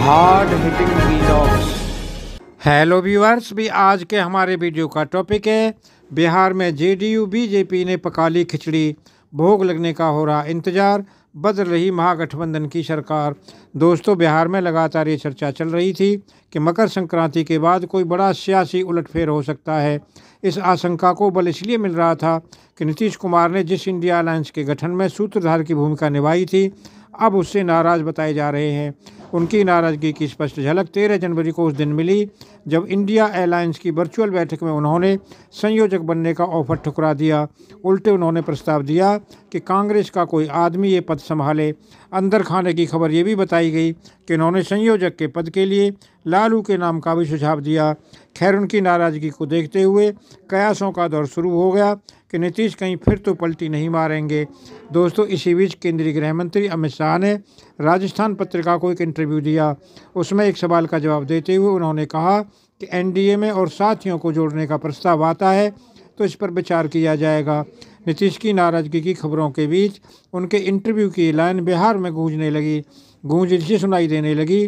Hard hitting vlogs. Hello viewers, भी आज के हमारे वीडियो का टॉपिक है बिहार में जेडीयू बीजेपी ने पका ली खिचड़ी, भोग लगने का हो रहा इंतजार, बदल रही महागठबंधन की सरकार। दोस्तों, बिहार में लगातार ये चर्चा चल रही थी कि मकर संक्रांति के बाद कोई बड़ा सियासी उलटफेर हो सकता है। इस आशंका को बल इसलिए मिल रहा था कि नीतीश कुमार ने जिस इंडिया अलायंस के गठन में सूत्रधार की भूमिका निभाई थी, अब उससे नाराज बताए जा रहे हैं। उनकी नाराजगी की स्पष्ट झलक 13 जनवरी को उस दिन मिली जब इंडिया अलायंस की वर्चुअल बैठक में उन्होंने संयोजक बनने का ऑफर ठुकरा दिया। उल्टे उन्होंने प्रस्ताव दिया कि कांग्रेस का कोई आदमी ये पद संभाले। अंदर खाने की खबर ये भी बताई गई कि उन्होंने संयोजक के पद के लिए लालू के नाम का भी सुझाव दिया। खैर, उनकी नाराजगी को देखते हुए कयासों का दौर शुरू हो गया कि नीतीश कहीं फिर तो पलटी नहीं मारेंगे। दोस्तों, इसी बीच केंद्रीय गृह मंत्री अमित शाह ने राजस्थान पत्रिका को एक इंटरव्यू दिया। उसमें एक सवाल का जवाब देते हुए उन्होंने कहा कि एनडीए में और साथियों को जोड़ने का प्रस्ताव आता है तो इस पर विचार किया जाएगा। नीतीश की नाराजगी की खबरों के बीच उनके इंटरव्यू की लाइन बिहार में गूंजने लगी। गूंज इससे सुनाई देने लगी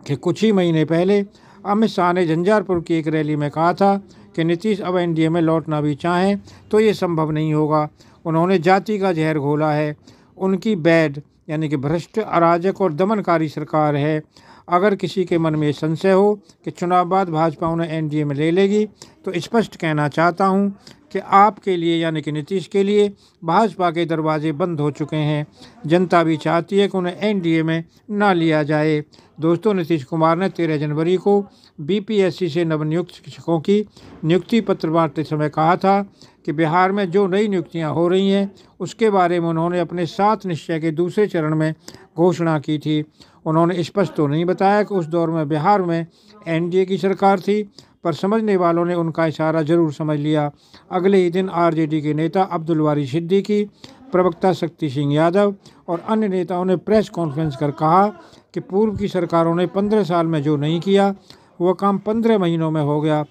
कि कुछ ही महीने पहले अमित शाह ने झंझारपुर की एक रैली में कहा था कि नीतीश अब एनडीए में लौटना भी चाहें तो ये संभव नहीं होगा। उन्होंने जाति का जहर घोला है। उनकी बैड यानी कि भ्रष्ट, अराजक और दमनकारी सरकार है। अगर किसी के मन में संशय हो कि चुनाव बाद भाजपा उन्हें एनडीए में ले लेगी, तो स्पष्ट कहना चाहता हूं कि आपके लिए यानी कि नीतीश के लिए भाजपा के दरवाजे बंद हो चुके हैं। जनता भी चाहती है कि उन्हें एनडीए में ना लिया जाए। दोस्तों, नीतीश कुमार ने 13 जनवरी को बीपीएससी से नवनियुक्त शिक्षकों की नियुक्ति पत्र बांटते समय कहा था कि बिहार में जो नई नियुक्तियां हो रही हैं उसके बारे में उन्होंने अपने 7 निश्चय के दूसरे चरण में घोषणा की थी। उन्होंने स्पष्ट तो नहीं बताया कि उस दौर में बिहार में एनडीए की सरकार थी, पर समझने वालों ने उनका इशारा जरूर समझ लिया। अगले ही दिन आरजेडी के नेता अब्दुल वारी सिद्दीकी, प्रवक्ता शक्ति सिंह यादव और अन्य नेताओं ने प्रेस कॉन्फ्रेंस कर कहा कि पूर्व की सरकारों ने 15 साल में जो नहीं किया वह काम 15 महीनों में हो गया।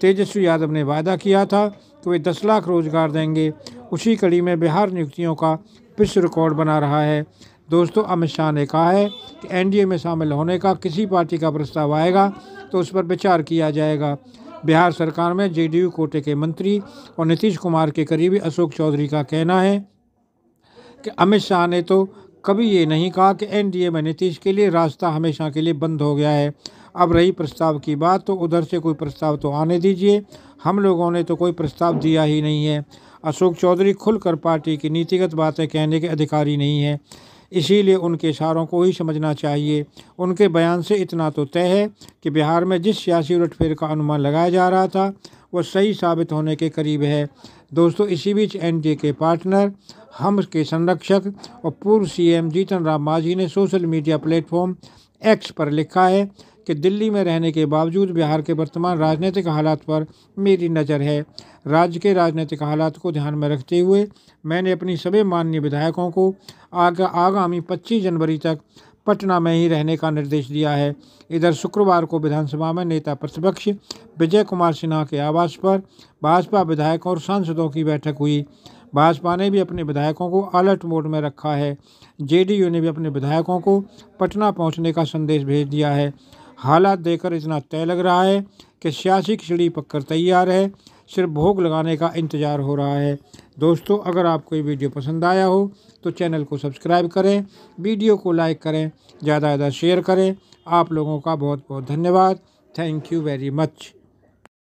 तेजस्वी यादव ने वादा किया था कि वे 10 लाख रोजगार देंगे। उसी कड़ी में बिहार नियुक्तियों का विश्व रिकॉर्ड बना रहा है। दोस्तों, अमित शाह ने कहा है कि एनडीए में शामिल होने का किसी पार्टी का प्रस्ताव आएगा तो उस पर विचार किया जाएगा। बिहार सरकार में जेडीयू कोटे के मंत्री और नीतीश कुमार के करीबी अशोक चौधरी का कहना है कि अमित शाह ने तो कभी ये नहीं कहा कि एनडीए में नीतीश के लिए रास्ता हमेशा के लिए बंद हो गया है। अब रही प्रस्ताव की बात, तो उधर से कोई प्रस्ताव तो आने दीजिए। हम लोगों ने तो कोई प्रस्ताव दिया ही नहीं है। अशोक चौधरी खुलकर पार्टी की नीतिगत बातें कहने के अधिकारी नहीं है, इसीलिए उनके इशारों को ही समझना चाहिए। उनके बयान से इतना तो तय है कि बिहार में जिस सियासी उलटफेर का अनुमान लगाया जा रहा था वह सही साबित होने के करीब है। दोस्तों, इसी बीच एनडीए के पार्टनर, हम के संरक्षक और पूर्व सीएम जीतन राम मांझी ने सोशल मीडिया प्लेटफॉर्म एक्स पर लिखा है कि दिल्ली में रहने के बावजूद बिहार के वर्तमान राजनीतिक हालात पर मेरी नज़र है। राज्य के राजनीतिक हालात को ध्यान में रखते हुए मैंने अपनी सभी माननीय विधायकों को आगामी 25 जनवरी तक पटना में ही रहने का निर्देश दिया है। इधर शुक्रवार को विधानसभा में नेता प्रतिपक्ष विजय कुमार सिन्हा के आवास पर भाजपा विधायकों और सांसदों की बैठक हुई। भाजपा ने भी अपने विधायकों को अलर्ट मोड में रखा है। जेडीयू ने भी अपने विधायकों को पटना पहुंचने का संदेश भेज दिया है। हालात देखकर इतना तय लग रहा है कि सियासी खिचड़ी पककर तैयार है, सिर्फ भोग लगाने का इंतजार हो रहा है। दोस्तों, अगर आपको ये वीडियो पसंद आया हो तो चैनल को सब्सक्राइब करें, वीडियो को लाइक करें, ज़्यादा से ज़्यादा शेयर करें। आप लोगों का बहुत बहुत धन्यवाद। Thank you very much.